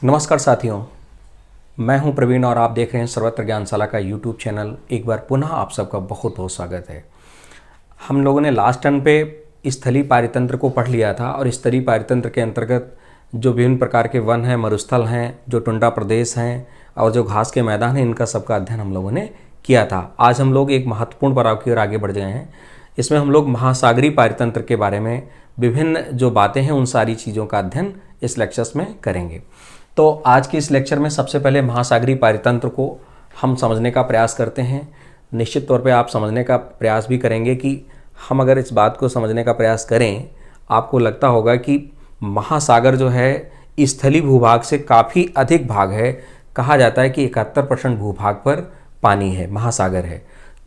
नमस्कार साथियों, मैं हूं प्रवीण और आप देख रहे हैं सर्वत्र ज्ञानशाला का यूट्यूब चैनल। एक बार पुनः आप सबका बहुत बहुत स्वागत है। हम लोगों ने लास्ट टर्न पे स्थलीय पारितंत्र को पढ़ लिया था और स्थलीय पारितंत्र के अंतर्गत जो विभिन्न प्रकार के वन हैं, मरुस्थल हैं, जो टुंडा प्रदेश हैं और जो घास के मैदान हैं, इनका सबका अध्ययन हम लोगों ने किया था। आज हम लोग एक महत्वपूर्ण पड़ाव की ओर आगे बढ़ गए हैं। इसमें हम लोग महासागरीय पारितंत्र के बारे में विभिन्न जो बातें हैं उन सारी चीज़ों का अध्ययन इस लेक्चर्स में करेंगे। तो आज के इस लेक्चर में सबसे पहले महासागरीय पारितंत्र को हम समझने का प्रयास करते हैं। निश्चित तौर पे आप समझने का प्रयास भी करेंगे कि हम अगर इस बात को समझने का प्रयास करें, आपको लगता होगा कि महासागर जो है स्थलीय भूभाग से काफ़ी अधिक भाग है। कहा जाता है कि 71% भूभाग पर पानी है, महासागर है।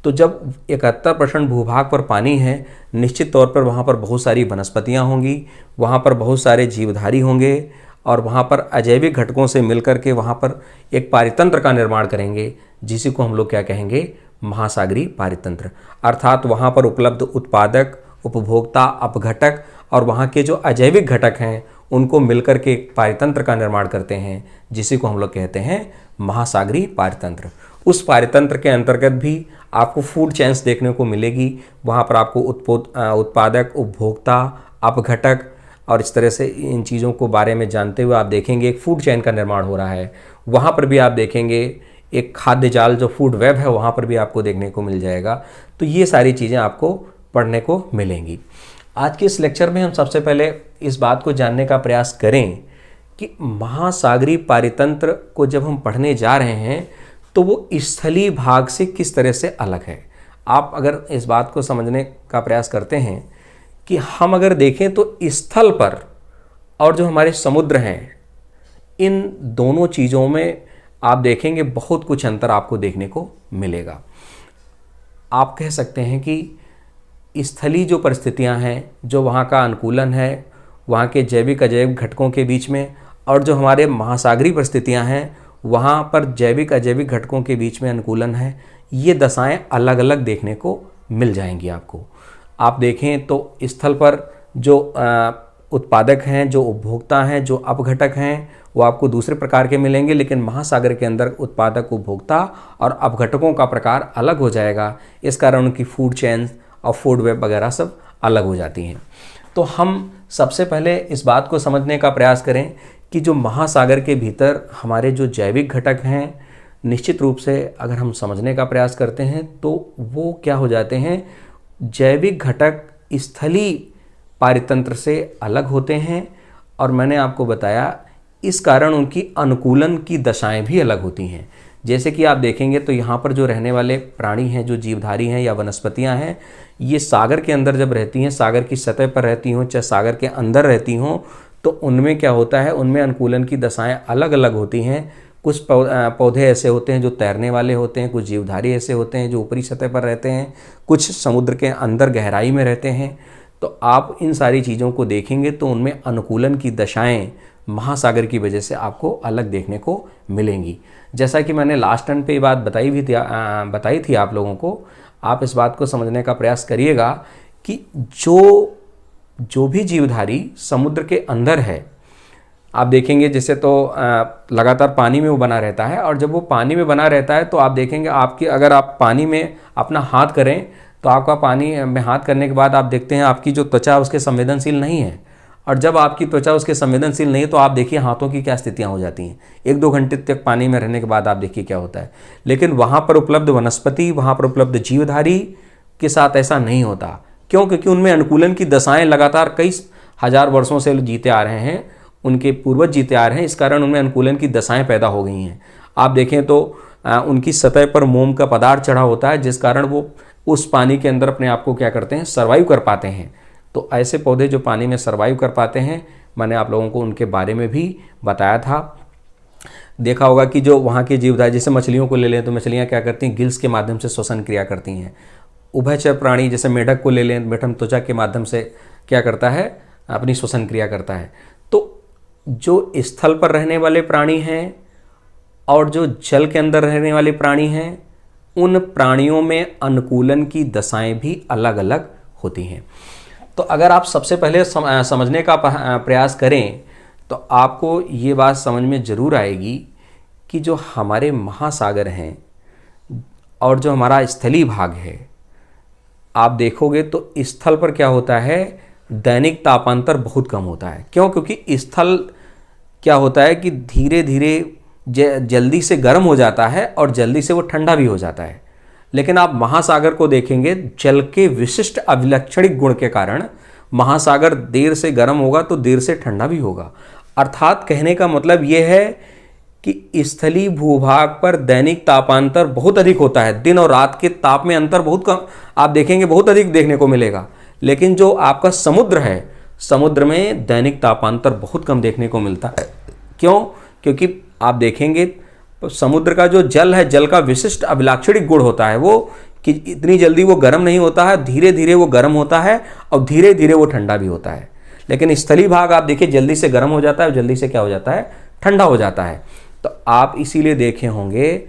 तो जब 71% भूभाग पर पानी है, निश्चित तौर पर वहाँ पर बहुत सारी वनस्पतियाँ होंगी, वहाँ पर बहुत सारे जीवधारी होंगे और वहाँ पर अजैविक घटकों से मिलकर के वहाँ पर एक पारितंत्र का निर्माण करेंगे, जिसी को हम लोग क्या कहेंगे, महासागरीय पारितंत्र। अर्थात वहाँ पर उपलब्ध उत्पादक, उपभोक्ता, अपघटक और वहाँ के जो अजैविक घटक हैं उनको मिलकर के एक पारितंत्र का निर्माण करते हैं, जिसी को हम लोग कहते हैं महासागरीय पारितंत्र। उस पारितंत्र के अंतर्गत भी आपको फूड चेन्स देखने को मिलेगी। वहाँ पर आपको उत्पादक, उपभोक्ता, अपघटक और इस तरह से इन चीज़ों को बारे में जानते हुए आप देखेंगे एक फूड चेन का निर्माण हो रहा है। वहाँ पर भी आप देखेंगे एक खाद्य जाल, जो फूड वेब है, वहाँ पर भी आपको देखने को मिल जाएगा। तो ये सारी चीज़ें आपको पढ़ने को मिलेंगी। आज के इस लेक्चर में हम सबसे पहले इस बात को जानने का प्रयास करें कि महासागरीय पारितंत्र को जब हम पढ़ने जा रहे हैं तो वो स्थलीय भाग से किस तरह से अलग है। आप अगर इस बात को समझने का प्रयास करते हैं कि हम अगर देखें तो स्थल पर और जो हमारे समुद्र हैं, इन दोनों चीज़ों में आप देखेंगे बहुत कुछ अंतर आपको देखने को मिलेगा। आप कह सकते हैं कि स्थलीय जो परिस्थितियां हैं, जो वहाँ का अनुकूलन है, वहाँ के जैविक अजैविक घटकों के बीच में, और जो हमारे महासागरीय परिस्थितियां हैं वहाँ पर जैविक अजैविक घटकों के बीच में अनुकूलन है, ये दशाएं अलग अलग देखने को मिल जाएंगी आपको। आप देखें तो स्थल पर जो उत्पादक हैं, जो उपभोक्ता हैं, जो अपघटक हैं, वो आपको दूसरे प्रकार के मिलेंगे, लेकिन महासागर के अंदर उत्पादक, उपभोक्ता और अपघटकों का प्रकार अलग हो जाएगा। इस कारण उनकी फूड चेन और फूड वेब वगैरह सब अलग हो जाती हैं। तो हम सबसे पहले इस बात को समझने का प्रयास करें कि जो महासागर के भीतर हमारे जो जैविक घटक हैं, निश्चित रूप से अगर हम समझने का प्रयास करते हैं तो वो क्या हो जाते हैं, जैविक घटक स्थलीय पारितंत्र से अलग होते हैं। और मैंने आपको बताया इस कारण उनकी अनुकूलन की दशाएं भी अलग होती हैं। जैसे कि आप देखेंगे तो यहाँ पर जो रहने वाले प्राणी हैं, जो जीवधारी हैं या वनस्पतियाँ हैं, ये सागर के अंदर जब रहती हैं, सागर की सतह पर रहती हों चाहे सागर के अंदर रहती हों, तो उनमें क्या होता है, उनमें अनुकूलन की दशाएं अलग अलग होती हैं। कुछ पौधे ऐसे होते हैं जो तैरने वाले होते हैं, कुछ जीवधारी ऐसे होते हैं जो ऊपरी सतह पर रहते हैं, कुछ समुद्र के अंदर गहराई में रहते हैं। तो आप इन सारी चीज़ों को देखेंगे तो उनमें अनुकूलन की दशाएं महासागर की वजह से आपको अलग देखने को मिलेंगी। जैसा कि मैंने लास्ट टर्न पे ये बात बताई थी आप लोगों को। आप इस बात को समझने का प्रयास करिएगा कि जो भी जीवधारी समुद्र के अंदर है, आप देखेंगे जैसे तो लगातार पानी में वो बना रहता है, और जब वो पानी में बना रहता है तो आप देखेंगे अगर आप पानी में अपना हाथ करें तो आपका पानी में हाथ करने के बाद आप देखते हैं आपकी जो त्वचा उसके संवेदनशील नहीं है। और जब आपकी त्वचा उसके संवेदनशील नहीं है तो आप देखिए हाथों की क्या स्थितियाँ हो जाती हैं। 1-2 घंटे तक पानी में रहने के बाद आप देखिए क्या होता है। लेकिन वहाँ पर उपलब्ध वनस्पति, वहाँ पर उपलब्ध जीवधारी के साथ ऐसा नहीं होता। क्यों? क्योंकि उनमें अनुकूलन की दशाएं लगातार कई हजार वर्षों से जीते आ रहे हैं, उनके पूर्वज जीते आ रहे हैं। इस कारण उनमें अनुकूलन की दशाएं पैदा हो गई हैं। आप देखें तो उनकी सतह पर मोम का पदार्थ चढ़ा होता है, जिस कारण वो उस पानी के अंदर अपने आप को क्या करते हैं, सर्वाइव कर पाते हैं। तो ऐसे पौधे जो पानी में सर्वाइव कर पाते हैं, मैंने आप लोगों को उनके बारे में भी बताया था। देखा होगा कि जो वहाँ के जीवधारी, जैसे मछलियों को ले लें तो मछलियाँ क्या करती हैं, गिल्स के माध्यम से श्वसन क्रिया करती हैं। उभयचर प्राणी जैसे मेढक को ले लें, मेढक त्वचा के माध्यम से क्या करता है, अपनी श्वसन क्रिया करता है। तो जो स्थल पर रहने वाले प्राणी हैं और जो जल के अंदर रहने वाले प्राणी हैं, उन प्राणियों में अनुकूलन की दशाएं भी अलग अलग होती हैं। तो अगर आप सबसे पहले समझने का प्रयास करें तो आपको ये बात समझ में ज़रूर आएगी कि जो हमारे महासागर हैं और जो हमारा स्थलीय भाग है, आप देखोगे तो स्थल पर क्या होता है, दैनिक तापांतर बहुत कम होता है। क्यों? क्योंकि स्थल क्या होता है कि धीरे धीरे जल्दी से गर्म हो जाता है और जल्दी से वो ठंडा भी हो जाता है। लेकिन आप महासागर को देखेंगे, जल के विशिष्ट अभिलक्षणिक गुण के कारण महासागर देर से गर्म होगा तो देर से ठंडा भी होगा। अर्थात कहने का मतलब ये है कि स्थलीय भूभाग पर दैनिक तापांतर बहुत अधिक होता है। दिन और रात के ताप में अंतर बहुत कम आप देखेंगे, बहुत अधिक देखने को मिलेगा। लेकिन जो आपका समुद्र है, समुद्र में दैनिक तापांतर बहुत कम देखने को मिलता है। क्यों? क्योंकि आप देखेंगे समुद्र का जो जल है, जल का विशिष्ट अभिलाक्षणिक गुण होता है वो कि इतनी जल्दी वो गर्म नहीं होता है, धीरे धीरे वो गर्म होता है और धीरे धीरे वो ठंडा भी होता है। लेकिन स्थलीय भाग आप देखिए जल्दी से गर्म हो जाता है और जल्दी से क्या हो जाता है, ठंडा हो जाता है। तो आप इसीलिए देखे होंगे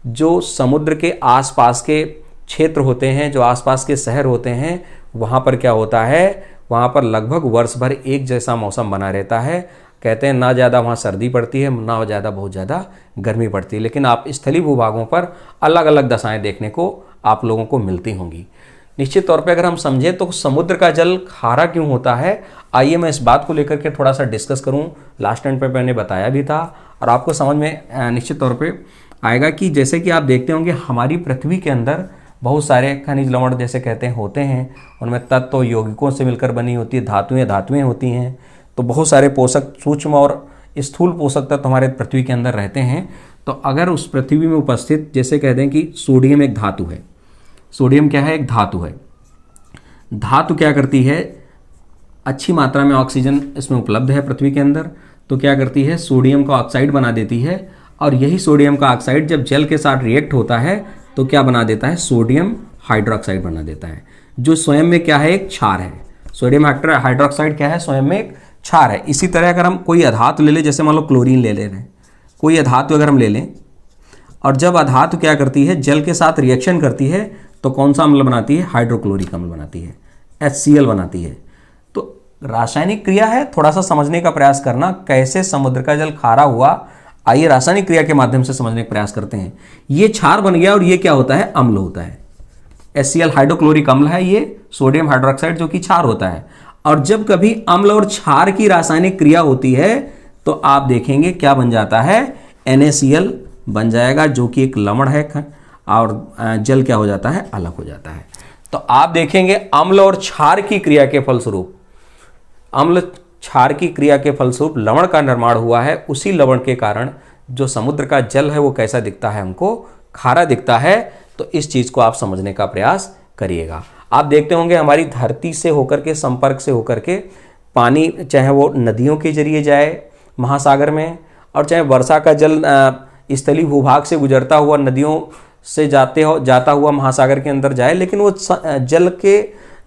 जो समुद्र के आसपास के क्षेत्र होते हैं, जो आसपास के शहर होते हैं, वहाँ पर क्या होता है, वहाँ पर लगभग वर्ष भर एक जैसा मौसम बना रहता है। कहते हैं ना ज़्यादा वहाँ सर्दी पड़ती है, ना ज़्यादा बहुत ज़्यादा गर्मी पड़ती है। लेकिन आप स्थलीय भूभागों पर अलग अलग दशाएं देखने को आप लोगों को मिलती होंगी। निश्चित तौर पे अगर हम समझें तो समुद्र का जल खारा क्यों होता है, आइए मैं इस बात को लेकर के थोड़ा सा डिस्कस करूं। लास्ट टाइम पे मैंने बताया भी था और आपको समझ में निश्चित तौर पे आएगा कि जैसे कि आप देखते होंगे हमारी पृथ्वी के अंदर बहुत सारे खनिज लवण जैसे कहते हैं होते हैं, उनमें तत्व यौगिकों से मिलकर बनी होती है, धातुएं होती हैं। तो बहुत सारे पोषक, सूक्ष्म और स्थूल पोषक तत्व हमारे पृथ्वी के अंदर रहते हैं। तो अगर उस पृथ्वी में उपस्थित, जैसे कह दें कि सोडियम एक धातु है, सोडियम क्या है, एक धातु है। धातु क्या करती है, अच्छी मात्रा में ऑक्सीजन इसमें उपलब्ध है पृथ्वी के अंदर, तो क्या करती है, सोडियम का ऑक्साइड बना देती है। और यही सोडियम का ऑक्साइड जब जल के साथ रिएक्ट होता है तो क्या बना देता है, सोडियम हाइड्रोक्साइड बना देता है, जो स्वयं में क्या है, एक क्षार है। सोडियम हाइड्रोक्साइड क्या है, स्वयं में एक क्षार है। इसी तरह अगर हम कोई अधातु ले लें, जैसे मान लो क्लोरीन ले रहे हैं, कोई अधातु अगर हम ले लें और जब अधातु क्या करती है, जल के साथ रिएक्शन करती है तो कौन सा अम्ल बनाती है, हाइड्रोक्लोरिक अम्ल बनाती है, HCl बनाती है। तो रासायनिक क्रिया है, थोड़ा सा समझने का प्रयास करना कैसे समुद्र का जल खारा हुआ। आइए रासायनिक क्रिया के माध्यम से समझने का प्रयास करते हैं। ये क्षार बन गया और ये क्या होता है, अम्ल होता है। HCl हाइड्रोक्लोरिक अम्ल है, ये सोडियम हाइड्रोक्साइड जो कि क्षार होता है। और जब कभी अम्ल और क्षार की रासायनिक क्रिया होती है तो आप देखेंगे क्या बन जाता है, NaCl बन जाएगा, जो कि एक लवण है, और जल क्या हो जाता है, अलग हो जाता है। तो आप देखेंगे अम्ल और क्षार की क्रिया के फलस्वरूप, अम्ल क्षार की क्रिया के फलस्वरूप लवण का निर्माण हुआ है। उसी लवण के कारण जो समुद्र का जल है वो कैसा दिखता है, हमको खारा दिखता है। तो इस चीज को आप समझने का प्रयास करिएगा। आप देखते होंगे हमारी धरती से होकर के, संपर्क से होकर के पानी, चाहे वो नदियों के जरिए जाए महासागर में, और चाहे वर्षा का जल स्थलीय भूभाग से गुजरता हुआ नदियों से जाता हुआ महासागर के अंदर जाए, लेकिन वो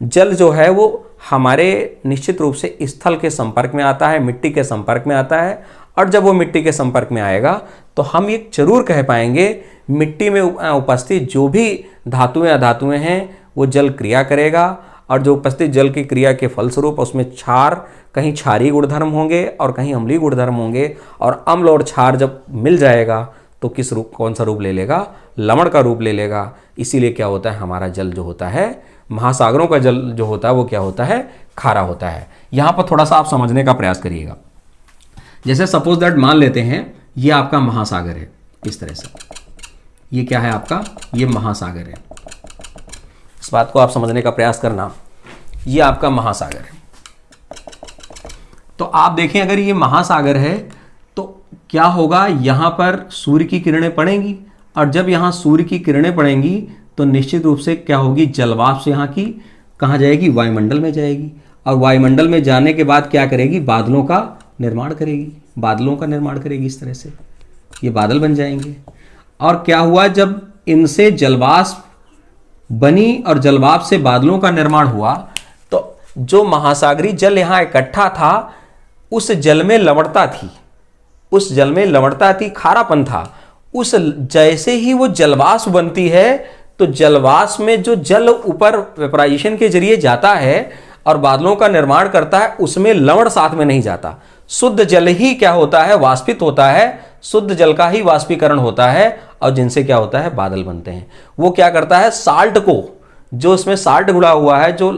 जल जो है वो हमारे निश्चित रूप से स्थल के संपर्क में आता है, मिट्टी के संपर्क में आता है। और जब वो मिट्टी के संपर्क में आएगा तो हम ये जरूर कह पाएंगे मिट्टी में उपस्थित जो भी धातुएं अधातुएं हैं वो जल क्रिया करेगा, और जो उपस्थित जल की क्रिया के फलस्वरूप उसमें क्षार, कहीं क्षारीय गुणधर्म होंगे और कहीं अम्लीय गुणधर्म होंगे। और अम्ल और क्षार जब मिल जाएगा तो किस रूप, कौन सा रूप ले लेगा, लवण का रूप ले लेगा। इसीलिए क्या होता है, हमारा जल जो होता है, महासागरों का जल जो होता है वो क्या होता है, खारा होता है। यहाँ पर थोड़ा सा आप समझने का प्रयास करिएगा। जैसे सपोज दैट मान लेते हैं ये आपका महासागर है, इस तरह से, ये क्या है आपका, ये महासागर है। इस बात को आप समझने का प्रयास करना, ये आपका महासागर है। तो आप देखें अगर ये महासागर है तो क्या होगा, यहां पर सूर्य की किरणें पड़ेंगी, और जब यहां सूर्य की किरणें पड़ेंगी तो निश्चित रूप से क्या होगी, जलवाष्प यहां की कहां जाएगी, वायुमंडल में जाएगी। और वायुमंडल में जाने के बाद क्या करेगी, बादलों का निर्माण करेगी, बादलों का निर्माण करेगी। इस तरह से ये बादल बन जाएंगे। और क्या हुआ, जब इनसे जलवाष्प बनी और जलवाष्प से बादलों का निर्माण हुआ तो जो महासागरी जल यहां इकट्ठा था उस जल में लवणता थी, उस जल में लवणता थी, खारापन था। उस जैसे ही वो जलवाष्प बनती है तो जलवाष्प में जो जल ऊपर वेपराइजेशन के जरिए जाता है और बादलों का निर्माण करता है, उसमें लवण साथ में नहीं जाता। शुद्ध जल ही क्या होता है, वाष्पित होता है, शुद्ध जल का ही वाष्पीकरण होता है और जिनसे क्या होता है, बादल बनते हैं। वो क्या करता है, साल्ट को, जो इसमें साल्ट घुला हुआ है, जो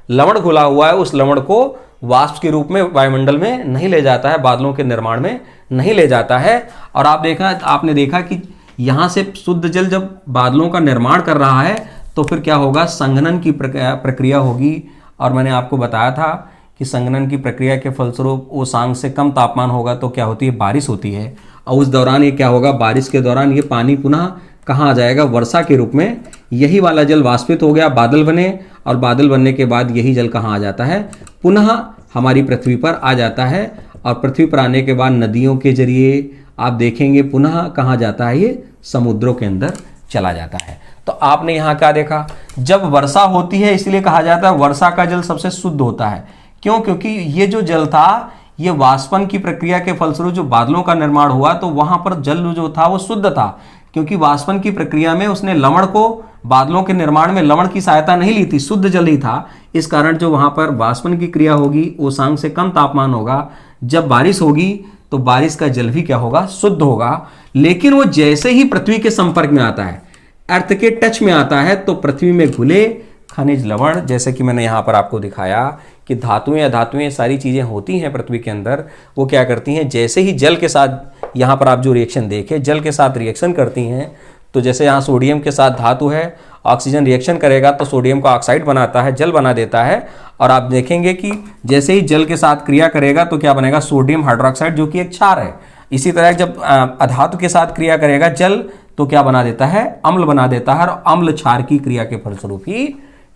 लवण घुला हुआ है, उस लवण को वाष्प के रूप में वायुमंडल में नहीं ले जाता है, बादलों के निर्माण में नहीं ले जाता है। और आपने देखा कि यहां से शुद्ध जल जब बादलों का निर्माण कर रहा है तो फिर क्या होगा, संघनन की प्रक्रिया होगी। और मैंने आपको बताया था कि संघनन की प्रक्रिया के फलस्वरूप उषांक से कम तापमान होगा तो क्या होती है, बारिश होती है। और उस दौरान ये क्या होगा, बारिश के दौरान ये पानी पुनः कहाँ आ जाएगा, वर्षा के रूप में। यही वाला जल वाष्पित हो गया, बादल बने, और बादल बनने के बाद यही जल कहाँ आ जाता है, पुनः हमारी पृथ्वी पर आ जाता है। और पृथ्वी पर आने के बाद नदियों के जरिए आप देखेंगे पुनः कहाँ जाता है, ये समुद्रों के अंदर चला जाता है। तो आपने यहाँ क्या देखा, जब वर्षा होती है इसलिए कहा जाता है वर्षा का जल सबसे शुद्ध होता है। क्यों? क्योंकि ये जो जल था, ये वाष्पन की प्रक्रिया के फलस्वरूप जो बादलों का निर्माण हुआ तो वहां पर जल जो था वो शुद्ध था, क्योंकि वाष्पन की प्रक्रिया में उसने लवण को, बादलों के निर्माण में लवण की सहायता नहीं ली थी, शुद्ध जल ही था। इस कारण जो वहां पर वाष्पन की क्रिया होगी, उषांक से कम तापमान होगा, जब बारिश होगी तो बारिश का जल भी क्या होगा, शुद्ध होगा। लेकिन वो जैसे ही पृथ्वी के संपर्क में आता है, अर्थ के टच में आता है, तो पृथ्वी में घुले खनिज लवण, जैसे कि मैंने यहाँ पर आपको दिखाया कि धातुएं अधातुएं सारी चीज़ें होती हैं पृथ्वी के अंदर, वो क्या करती हैं, जैसे ही जल के साथ, यहाँ पर आप जो रिएक्शन देखें, जल के साथ रिएक्शन करती हैं। तो जैसे यहाँ सोडियम के साथ धातु है, ऑक्सीजन रिएक्शन करेगा तो सोडियम का ऑक्साइड बनाता है, जल बना देता है। और आप देखेंगे कि जैसे ही जल के साथ क्रिया करेगा तो क्या बनेगा, सोडियम हाइड्रोक्साइड, जो कि एक क्षार है। इसी तरह जब अधातु के साथ क्रिया करेगा जल तो क्या बना देता है, अम्ल बना देता है। और अम्ल क्षार की क्रिया के फलस्वरूप ही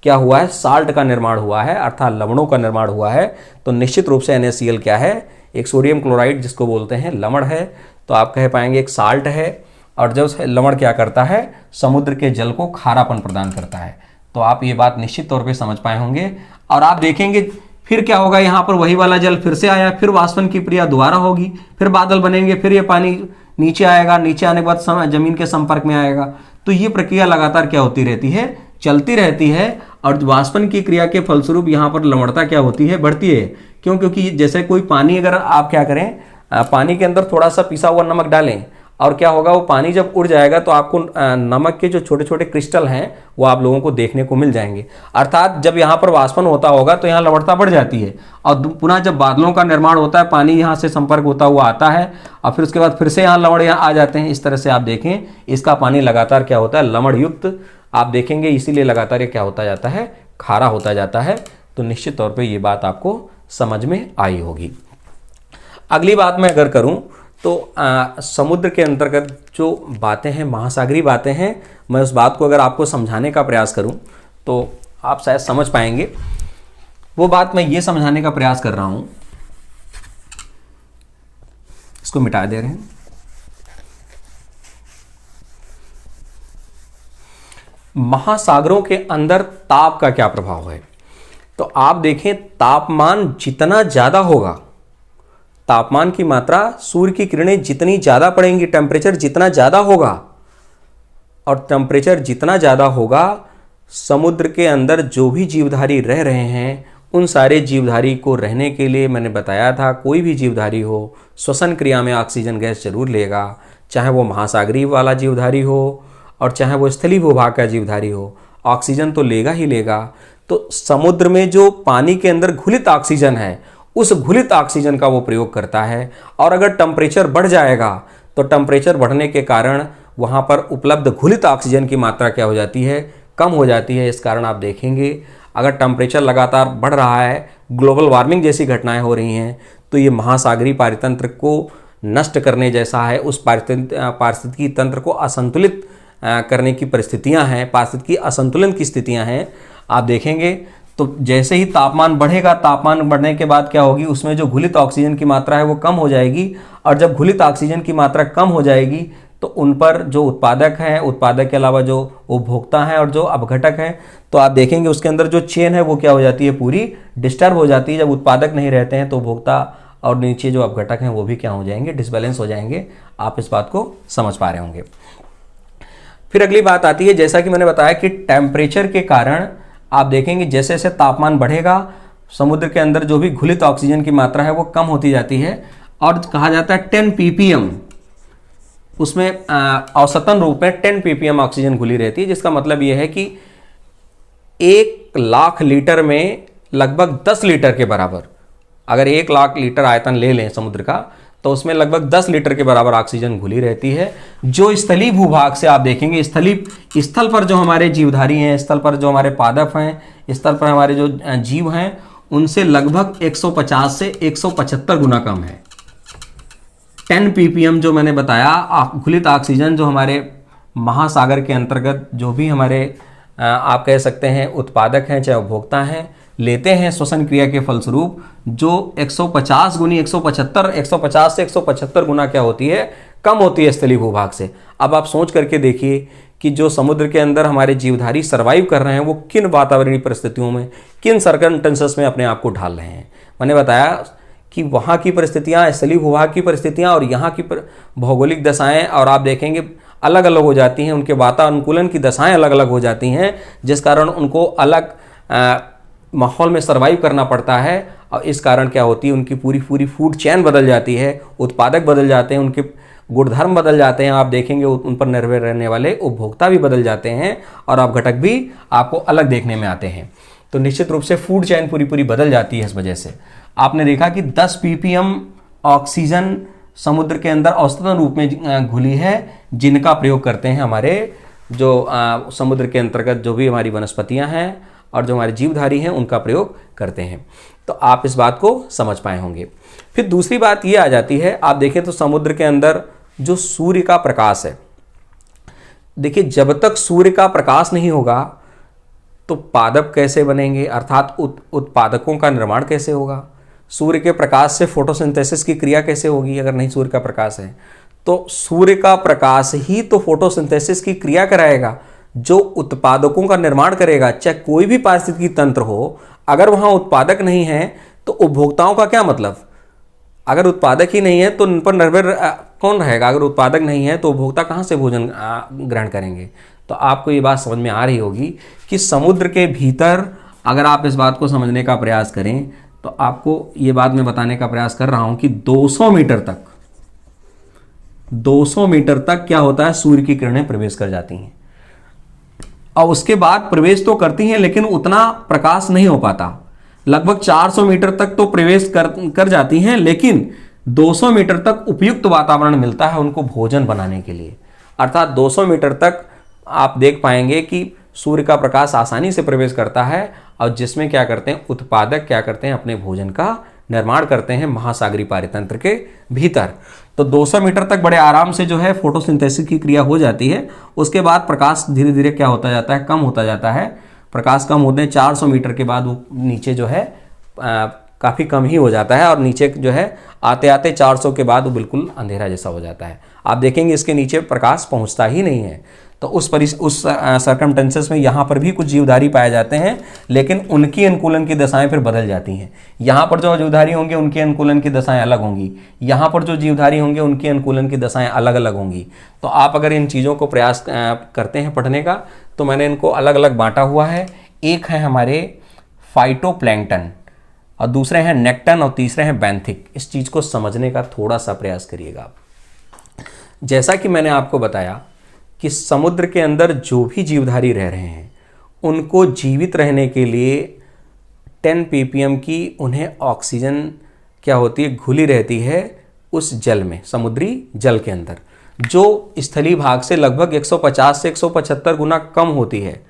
क्या हुआ है, साल्ट का निर्माण हुआ है, अर्थात लवणों का निर्माण हुआ है। तो निश्चित रूप से NaCl क्या है, एक सोडियम क्लोराइड जिसको बोलते हैं लवण है। तो आप कह पाएंगे एक साल्ट है। और जब लवण क्या करता है, समुद्र के जल को खारापन प्रदान करता है। तो आप ये बात निश्चित तौर पे समझ पाए होंगे। और आप देखेंगे फिर क्या होगा, यहाँ पर वही वाला जल फिर से आया, फिर वाष्पन की क्रिया दोबारा होगी, फिर बादल बनेंगे, फिर ये पानी नीचे आएगा, नीचे आने के बाद जमीन के संपर्क में आएगा। तो ये प्रक्रिया लगातार क्या होती रहती है, चलती रहती है। और वाष्पन की क्रिया के फलस्वरूप यहाँ पर लवणता क्या होती है, बढ़ती है। क्यों? क्योंकि जैसे कोई पानी, अगर आप क्या करें, पानी के अंदर थोड़ा सा पिसा हुआ नमक डालें, और क्या होगा, वो पानी जब उड़ जाएगा तो आपको नमक के जो छोटे छोटे क्रिस्टल हैं वो आप लोगों को देखने को मिल जाएंगे। अर्थात जब यहाँ पर वाष्पन होता होगा तो यहाँ लवणता बढ़ जाती है। और पुनः जब बादलों का निर्माण होता है, पानी यहाँ से संपर्क होता हुआ आता है, और फिर उसके बाद फिर से यहाँ लवण यहाँ आ जाते हैं। इस तरह से आप देखें, इसका पानी लगातार क्या होता है, लवण युक्त आप देखेंगे, इसीलिए लगातार ये क्या होता जाता है, खारा होता जाता है। तो निश्चित तौर पर ये बात आपको समझ में आई होगी। अगली बात मैं अगर करूँ तो समुद्र के अंतर्गत जो बातें हैं, महासागरीय बातें हैं, मैं उस बात को अगर आपको समझाने का प्रयास करूं तो आप शायद समझ पाएंगे। वो बात मैं ये समझाने का प्रयास कर रहा हूं, इसको मिटा दे रहे हैं। महासागरों के अंदर ताप का क्या प्रभाव है? तो आप देखें, तापमान जितना ज्यादा होगा, तापमान की मात्रा, सूर्य की किरणें जितनी ज़्यादा पड़ेंगी, टेम्परेचर जितना ज़्यादा होगा, और टेम्परेचर जितना ज़्यादा होगा, समुद्र के अंदर जो भी जीवधारी रह रहे हैं उन सारे जीवधारी को रहने के लिए, मैंने बताया था, कोई भी जीवधारी हो श्वसन क्रिया में ऑक्सीजन गैस जरूर लेगा, चाहे वो महासागरीय वाला जीवधारी हो और चाहे वो स्थलीय भूभाग का जीवधारी हो, ऑक्सीजन तो लेगा ही लेगा। तो समुद्र में जो पानी के अंदर घुलित ऑक्सीजन है, उस घुलित ऑक्सीजन का वो प्रयोग करता है। और अगर टेम्परेचर बढ़ जाएगा तो टेम्परेचर बढ़ने के कारण वहाँ पर उपलब्ध घुलित ऑक्सीजन की मात्रा क्या हो जाती है, कम हो जाती है। इस कारण आप देखेंगे अगर टेम्परेचर लगातार बढ़ रहा है, ग्लोबल वार्मिंग जैसी घटनाएं हो रही हैं, तो ये महासागरीय पारितंत्र को नष्ट करने जैसा है, उस पारिस्थितिकी तंत्र को असंतुलित करने की परिस्थितियाँ हैं, पारिस्थितिकी असंतुलन की स्थितियाँ हैं। आप देखेंगे तो जैसे ही तापमान बढ़ेगा, तापमान बढ़ने के बाद क्या होगी, उसमें जो घुलित ऑक्सीजन की मात्रा है वो कम हो जाएगी। और जब घुलित ऑक्सीजन की मात्रा कम हो जाएगी तो उन पर जो उत्पादक हैं, उत्पादक के अलावा जो उपभोक्ता हैं और जो अपघटक हैं, तो आप देखेंगे उसके अंदर जो चेन है वो क्या हो जाती है, पूरी डिस्टर्ब हो जाती है। जब उत्पादक नहीं रहते हैं तो उपभोक्ता और नीचे जो अपघटक हैं वो भी क्या हो जाएंगे, डिसबैलेंस हो जाएंगे। आप इस बात को समझ पा रहे होंगे। फिर अगली बात आती है, जैसा कि मैंने बताया कि टेम्परेचर के कारण आप देखेंगे जैसे जैसे तापमान बढ़ेगा, समुद्र के अंदर जो भी घुलित ऑक्सीजन की मात्रा है वो कम होती जाती है, और कहा जाता है 10 ppm, उसमें औसतन रूप में 10 ppm ऑक्सीजन घुली रहती है, जिसका मतलब यह है कि 1 लाख लीटर में लगभग 10 लीटर के बराबर, अगर 1 लाख लीटर आयतन ले लें समुद्र का, तो उसमें लगभग 10 लीटर के बराबर ऑक्सीजन घुली रहती है, जो स्थलीय भूभाग से आप देखेंगे, स्थल पर जो हमारे जीवधारी हैं, स्थल पर जो हमारे पादप हैं, स्थल पर हमारे जो जीव हैं, उनसे लगभग 150 से 175 गुना कम है। 10 ppm जो मैंने बताया, घुलित ऑक्सीजन जो हमारे महासागर के अंतर्गत जो भी हमारे आप कह सकते हैं उत्पादक हैं, चाहे उपभोक्ता हैं, लेते हैं श्वसन क्रिया के फलस्वरूप, जो 150 गुनी 150 से 175 गुना क्या होती है, कम होती है स्थलीय भूभाग से। अब आप सोच करके देखिए कि जो समुद्र के अंदर हमारे जीवधारी सर्वाइव कर रहे हैं, वो किन वातावरणीय परिस्थितियों में, किन सर्कमस्टेंसेस में अपने आप को ढाल रहे हैं। मैंने बताया कि वहाँ की परिस्थितियाँ, स्थलीय भूभाग की परिस्थितियाँ और यहाँ की भौगोलिक दशाएँ, और आप देखेंगे अलग अलग हो जाती हैं, उनके वातानुकूलन की दशाएँ अलग अलग हो जाती हैं, जिस कारण उनको अलग माहौल में सर्वाइव करना पड़ता है। और इस कारण क्या होती है, उनकी पूरी फूड चेन बदल जाती है, उत्पादक बदल जाते हैं, उनके गुणधर्म बदल जाते हैं, आप देखेंगे उन पर निर्भर रहने वाले उपभोक्ता भी बदल जाते हैं, और आप घटक भी आपको अलग देखने में आते हैं। तो निश्चित रूप से फूड चेन पूरी बदल जाती है। इस वजह से आपने देखा कि 10 ppm ऑक्सीजन समुद्र के अंदर औसतन रूप में घुली है, जिनका प्रयोग करते हैं हमारे जो समुद्र के अंतर्गत जो भी हमारी वनस्पतियां हैं और जो हमारे जीवधारी हैं, उनका प्रयोग करते हैं। तो आप इस बात को समझ पाए होंगे। फिर दूसरी बात ये आ जाती है, आप देखें तो समुद्र के अंदर जो सूर्य का प्रकाश है, देखिए जब तक सूर्य का प्रकाश नहीं होगा तो पादप कैसे बनेंगे, अर्थात उत्पादकों का निर्माण कैसे होगा। सूर्य के प्रकाश से फोटोसिंथेसिस की क्रिया कैसे होगी, अगर नहीं सूर्य का प्रकाश है तो सूर्य का प्रकाश ही तो फोटोसिंथेसिस की क्रिया कराएगा, जो उत्पादकों का निर्माण करेगा। चाहे कोई भी पारिस्थितिकी तंत्र हो, अगर वहां उत्पादक नहीं है तो उपभोक्ताओं का क्या मतलब। अगर उत्पादक ही नहीं है तो उन पर निर्भर कौन रहेगा। अगर उत्पादक नहीं है तो उपभोक्ता कहाँ से भोजन ग्रहण करेंगे। तो आपको ये बात समझ में आ रही होगी कि समुद्र के भीतर अगर आप इस बात को समझने का प्रयास करें, तो आपको ये बात मैं बताने का प्रयास कर रहा हूं कि 200 मीटर तक क्या होता है, सूर्य की किरणें प्रवेश कर जाती हैं, और उसके बाद प्रवेश तो करती हैं लेकिन उतना प्रकाश नहीं हो पाता। लगभग 400 मीटर तक तो प्रवेश कर जाती हैं, लेकिन 200 मीटर तक उपयुक्त वातावरण मिलता है उनको भोजन बनाने के लिए। अर्थात 200 मीटर तक आप देख पाएंगे कि सूर्य का प्रकाश आसानी से प्रवेश करता है, और जिसमें क्या करते हैं उत्पादक क्या करते हैं, अपने भोजन का निर्माण करते हैं महासागरीय पारितंत्र के भीतर। तो 200 मीटर तक बड़े आराम से जो है फोटोसिंथेसिस की क्रिया हो जाती है। उसके बाद प्रकाश धीरे धीरे क्या होता जाता है, कम होता जाता है। प्रकाश कम होते हैं 400 मीटर के बाद वो नीचे जो है काफ़ी कम ही हो जाता है, और नीचे जो है आते आते 400 के बाद वो बिल्कुल अंधेरा जैसा हो जाता है। आप देखेंगे इसके नीचे प्रकाश पहुंचता ही नहीं है। तो उस सर्कमस्टेंसेस में यहाँ पर भी कुछ जीवधारी पाए जाते हैं, लेकिन उनकी अनुकूलन की दशाएं फिर बदल जाती हैं। यहाँ पर जो जीवधारी होंगे उनके अनुकूलन की दशाएं अलग होंगी, यहाँ पर जो जीवधारी होंगे उनके अनुकूलन की दशाएं अलग अलग होंगी। तो आप अगर इन चीज़ों को प्रयास करते हैं पढ़ने का, तो मैंने इनको अलग अलग बांटा हुआ है। एक है हमारे फाइटोप्लैंक्टन, और दूसरे हैं नेक्टन, और तीसरे हैं बेंथिक। इस चीज़ को समझने का थोड़ा सा प्रयास करिएगा। जैसा कि मैंने आपको बताया कि समुद्र के अंदर जो भी जीवधारी रह रहे हैं, उनको जीवित रहने के लिए 10 ppm की उन्हें ऑक्सीजन क्या होती है, घुली रहती है उस जल में, समुद्री जल के अंदर, जो स्थलीय भाग से लगभग 150 से 175 गुना कम होती है।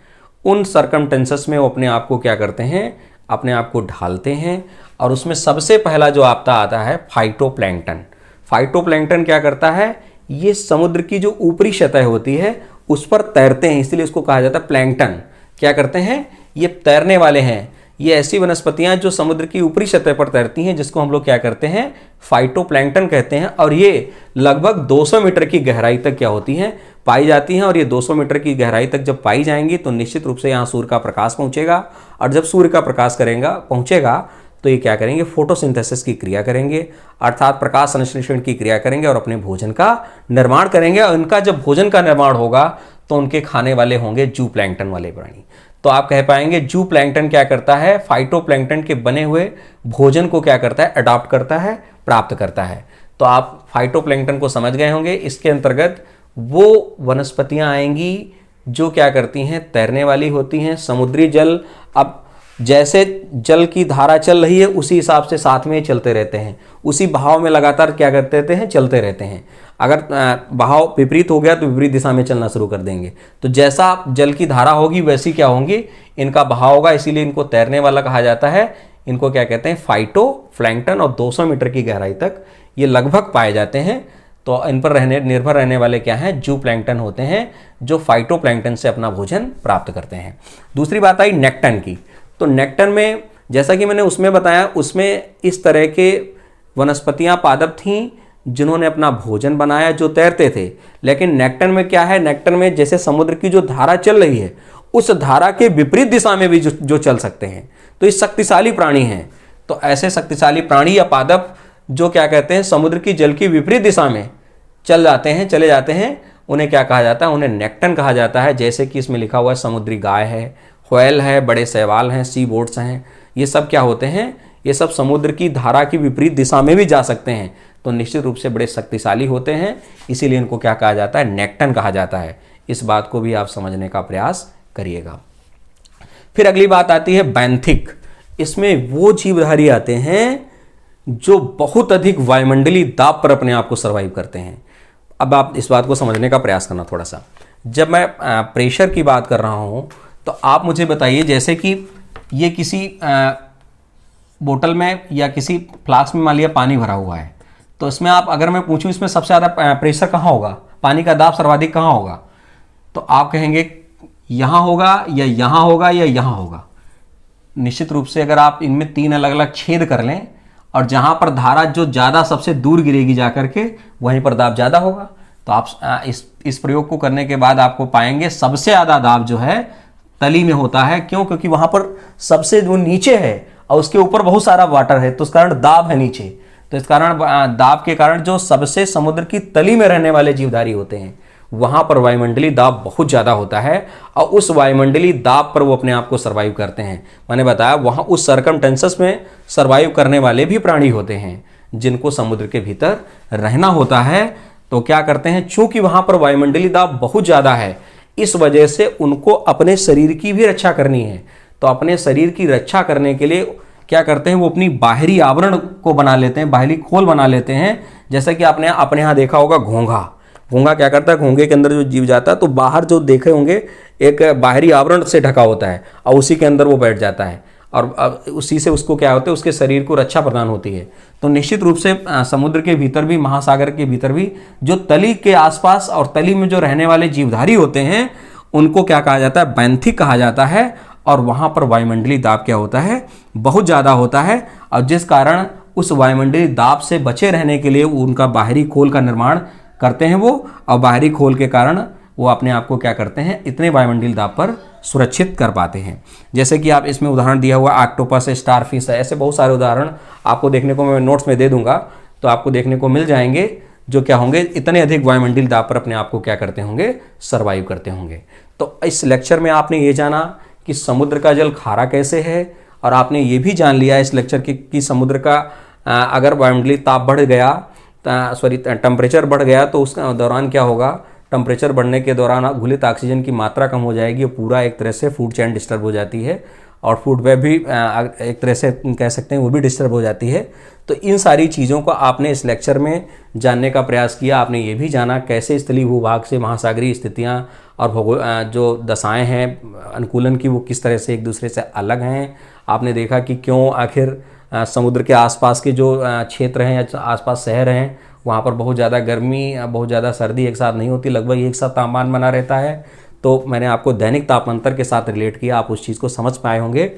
उन सर्कमस्टेंसेस में वो अपने आप को क्या करते हैं, अपने आप को ढालते हैं। और उसमें सबसे पहला जो आपदा आता है फाइटोप्लैंक्टन। फाइटोप्लैंक्टन क्या करता है, ये समुद्र की जो ऊपरी सतह होती है उस पर तैरते हैं, इसलिए इसको कहा जाता है प्लैंक्टन। क्या करते हैं, ये तैरने वाले हैं। ये ऐसी वनस्पतियां जो समुद्र की ऊपरी सतह पर तैरती हैं, जिसको हम लोग क्या करते हैं, फाइटोप्लैंक्टन कहते हैं। और ये लगभग 200 मीटर की गहराई तक क्या होती हैं, पाई जाती हैं। और ये 200 मीटर की गहराई तक जब पाई जाएंगी तो निश्चित रूप से यहाँ सूर्य का प्रकाश पहुंचेगा, और जब सूर्य का प्रकाश पहुंचेगा तो ये क्या करेंगे, फोटोसिंथेसिस की क्रिया करेंगे, अर्थात प्रकाश संश्लेषण की क्रिया करेंगे और अपने भोजन का निर्माण करेंगे। और इनका जब भोजन का निर्माण होगा तो उनके खाने वाले होंगे जू प्लैंक्टन वाले प्राणी। तो तो आप कह पाएंगे जू प्लैंकटन क्या करता है, फाइटोप्लैंकटन के बने हुए भोजन को क्या करता है, अडॉप्ट करता है, प्राप्त करता है। तो आप फाइटोप्लैंकटन को समझ गए होंगे। इसके अंतर्गत वो वनस्पतियां आएंगी जो क्या करती हैं, तैरने वाली होती हैं। समुद्री जल, अब जैसे जल की धारा चल रही है उसी हिसाब से साथ में चलते रहते हैं, उसी बहाव में लगातार क्या करते रहते हैं, चलते रहते हैं। अगर बहाव विपरीत हो गया तो विपरीत दिशा में चलना शुरू कर देंगे। तो जैसा जल की धारा होगी वैसी क्या होंगी, इनका बहाव होगा, इसीलिए इनको तैरने वाला कहा जाता है। इनको क्या कहते हैं, फाइटोप्लैंकटन, और 200 मीटर की गहराई तक ये लगभग पाए जाते हैं। तो इन पर निर्भर रहने वाले क्या हैं, जू प्लैंकटन होते हैं, जो फाइटोप्लैंकटन से अपना भोजन प्राप्त करते हैं। दूसरी बात आई नेक्टन की। तो नेक्टन में जैसा कि मैंने उसमें बताया, उसमें इस तरह के वनस्पतियां पादप थीं जिन्होंने अपना भोजन बनाया, जो तैरते थे। लेकिन नेक्टन में क्या है, नेक्टन में जैसे समुद्र की जो धारा चल रही है उस धारा के विपरीत दिशा में भी जो चल सकते हैं। तो ये शक्तिशाली प्राणी हैं। तो ऐसे शक्तिशाली प्राणी या पादप जो क्या कहते हैं, समुद्र की जल की विपरीत दिशा में चले जाते हैं, उन्हें क्या कहा जाता है, उन्हें नेक्टन कहा जाता है। जैसे कि इसमें लिखा हुआ है, समुद्री गाय है, व्हेल है, बड़े शैवाल हैं, सी बोट्स हैं, ये सब क्या होते हैं, ये सब समुद्र की धारा की विपरीत दिशा में भी जा सकते हैं। तो निश्चित रूप से बड़े शक्तिशाली होते हैं, इसीलिए इनको क्या कहा जाता है, नेक्टन कहा जाता है। इस बात को भी आप समझने का प्रयास करिएगा। फिर अगली बात आती है बैंथिक। इसमें वो जीवधारी आते हैं जो बहुत अधिक वायुमंडलीय दाब पर अपने आप को सर्वाइव करते हैं। अब आप इस बात को समझने का प्रयास करना थोड़ा सा। जब मैं प्रेशर की बात कर रहा हूँ तो आप मुझे बताइए, जैसे कि ये किसी बोतल में या किसी फ्लास्क में मान लिया पानी भरा हुआ है, तो इसमें आप अगर मैं पूछूं इसमें सबसे ज़्यादा प्रेशर कहाँ होगा, पानी का दाब सर्वाधिक कहाँ होगा, तो आप कहेंगे यहाँ होगा या यहाँ होगा या यहाँ होगा। निश्चित रूप से अगर आप इनमें 3 अलग अलग छेद कर लें और जहाँ पर धारा जो ज़्यादा सबसे दूर गिरेगी जा करके वहीं पर दाब ज़्यादा होगा। तो आप इस प्रयोग को करने के बाद आपको पाएंगे सबसे ज़्यादा दाब जो है तली में होता है। क्यों? क्योंकि वहाँ पर सबसे जो नीचे है और उसके ऊपर बहुत सारा वाटर है, तो इस कारण दाब है नीचे। तो इस कारण दाब के कारण जो सबसे समुद्र की तली में रहने वाले जीवधारी होते हैं वहाँ पर वायुमंडलीय दाब बहुत ज़्यादा होता है और उस वायुमंडलीय दाब पर वो अपने आप को सर्वाइव करते हैं। मैंने बताया वहाँ उस सरकमटेंसेस में सर्वाइव करने वाले भी प्राणी होते हैं जिनको समुद्र के भीतर रहना होता है। तो क्या करते हैं, चूंकि वहाँ पर वायुमंडलीय दाब बहुत ज़्यादा है, इस वजह से उनको अपने शरीर की भी रक्षा करनी है। तो अपने शरीर की रक्षा करने के लिए क्या करते हैं, वो अपनी बाहरी आवरण को बना लेते हैं, बाहरी खोल बना लेते हैं। जैसे कि आपने अपने यहाँ देखा होगा घोंघा। घोंघा क्या करता है, घोंघे के अंदर जो जीव जाता है तो बाहर जो देखे होंगे एक बाहरी आवरण से ढका होता है और उसी के अंदर वो बैठ जाता है और उसी से उसको क्या होता है, उसके शरीर को रक्षा प्रदान होती है। तो निश्चित रूप से समुद्र के भीतर भी, महासागर के भीतर भी जो तली के आसपास और तली में जो रहने वाले जीवधारी होते हैं उनको क्या कहा जाता है, बैंथिक कहा जाता है। और वहाँ पर वायुमंडलीय दाब क्या होता है, बहुत ज़्यादा होता है। और जिस कारण उस वायुमंडलीय दाब से बचे रहने के लिए उनका बाहरी खोल का निर्माण करते हैं वो, और बाहरी खोल के कारण वो अपने आप को क्या करते हैं, इतने वायुमंडलीय दाब पर सुरक्षित कर पाते हैं। जैसे कि आप इसमें उदाहरण दिया हुआ ऑक्टोपस है, स्टारफिश है, ऐसे बहुत सारे उदाहरण आपको देखने को मैं नोट्स में दे दूंगा, तो आपको देखने को मिल जाएंगे जो क्या होंगे, इतने अधिक वायुमंडलीय दाब पर अपने आप को क्या करते होंगे, सर्वाइव करते होंगे। तो इस लेक्चर में आपने ये जाना कि समुद्र का जल खारा कैसे है, और आपने ये भी जान लिया इस लेक्चर कि समुद्र का अगर वायुमंडलीय ताप बढ़ गया, टेम्परेचर बढ़ गया तो उस दौरान क्या होगा, टेम्परेचर बढ़ने के दौरान घुलित ऑक्सीजन की मात्रा कम हो जाएगी और पूरा एक तरह से फूड चेन डिस्टर्ब हो जाती है और फूड वेब भी एक तरह से कह सकते हैं वो भी डिस्टर्ब हो जाती है। तो इन सारी चीज़ों को आपने इस लेक्चर में जानने का प्रयास किया। आपने ये भी जाना कैसे स्थलीय भूभाग से महासागरीय स्थितियाँ और जो दशाएँ हैं अनुकूलन की वो किस तरह से एक दूसरे से अलग हैं। आपने देखा कि क्यों आखिर समुद्र के आसपास के जो क्षेत्र हैं या आसपास शहर हैं वहाँ पर बहुत ज़्यादा गर्मी, बहुत ज़्यादा सर्दी एक साथ नहीं होती, लगभग एक साथ तापमान बना रहता है। तो मैंने आपको दैनिक तापांतर के साथ रिलेट किया, आप उस चीज़ को समझ पाए होंगे।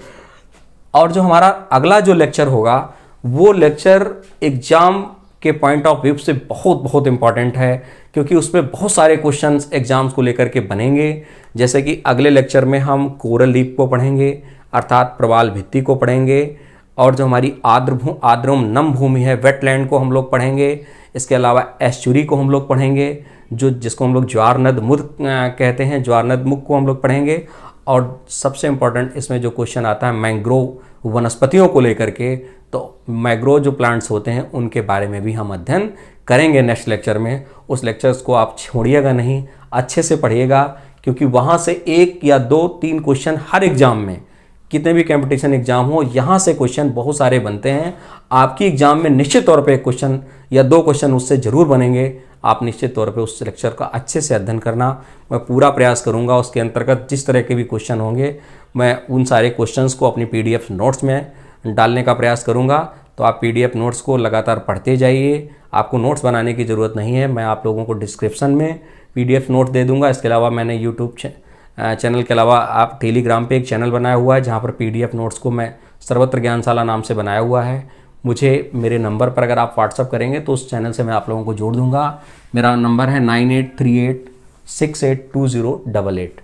और जो हमारा अगला जो लेक्चर होगा वो लेक्चर एग्ज़ाम के पॉइंट ऑफ व्यू से बहुत बहुत इम्पॉर्टेंट है, क्योंकि उसमें बहुत सारे क्वेश्चंस एग्जाम्स को लेकर के बनेंगे। जैसे कि अगले लेक्चर में हम कोरल रीफ को पढ़ेंगे, अर्थात प्रवाल भित्ति को पढ़ेंगे, और जो हमारी आर्द्र नम भूमि है वेटलैंड को हम लोग पढ़ेंगे। इसके अलावा एस्चुरी को हम लोग पढ़ेंगे, जिसको हम लोग ज्वार नद मुख कहते हैं, ज्वार नद मुख को हम लोग पढ़ेंगे। और सबसे इम्पॉर्टेंट इसमें जो क्वेश्चन आता है मैंग्रोव वनस्पतियों को लेकर के, तो मैंग्रोव जो प्लांट्स होते हैं उनके बारे में भी हम अध्ययन करेंगे नेक्स्ट लेक्चर में। उस लेक्चर्स को आप छोड़िएगा नहीं, अच्छे से पढ़िएगा, क्योंकि वहाँ से 1 या 2-3 क्वेश्चन हर एग्जाम में, कितने भी कंपटीशन एग्जाम हो, यहाँ से क्वेश्चन बहुत सारे बनते हैं। आपकी एग्जाम में निश्चित तौर पे 1 क्वेश्चन या 2 क्वेश्चन उससे ज़रूर बनेंगे। आप निश्चित तौर पे उस लेक्चर का अच्छे से अध्ययन करना, मैं पूरा प्रयास करूँगा। उसके अंतर्गत जिस तरह के भी क्वेश्चन होंगे मैं उन सारे क्वेश्चंस को अपनी PDF नोट्स में डालने का प्रयास करूँगा। तो आप PDF नोट्स को लगातार पढ़ते जाइए, आपको नोट्स बनाने की ज़रूरत नहीं है। मैं आप लोगों को डिस्क्रिप्शन में PDF नोट दे दूँगा। इसके अलावा मैंने यूट्यूब चैनल के अलावा आप टेलीग्राम पे एक चैनल बनाया हुआ है जहाँ पर PDF नोट्स को मैं सर्वत्र ज्ञानशाला नाम से बनाया हुआ है। मुझे मेरे नंबर पर अगर आप व्हाट्सअप करेंगे तो उस चैनल से मैं आप लोगों को जोड़ दूंगा। मेरा नंबर है 9838682088।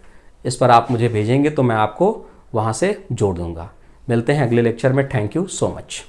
इस पर आप मुझे भेजेंगे तो मैं आपको वहाँ से जोड़ दूंगा। मिलते हैं अगले लेक्चर में। Thank you so much.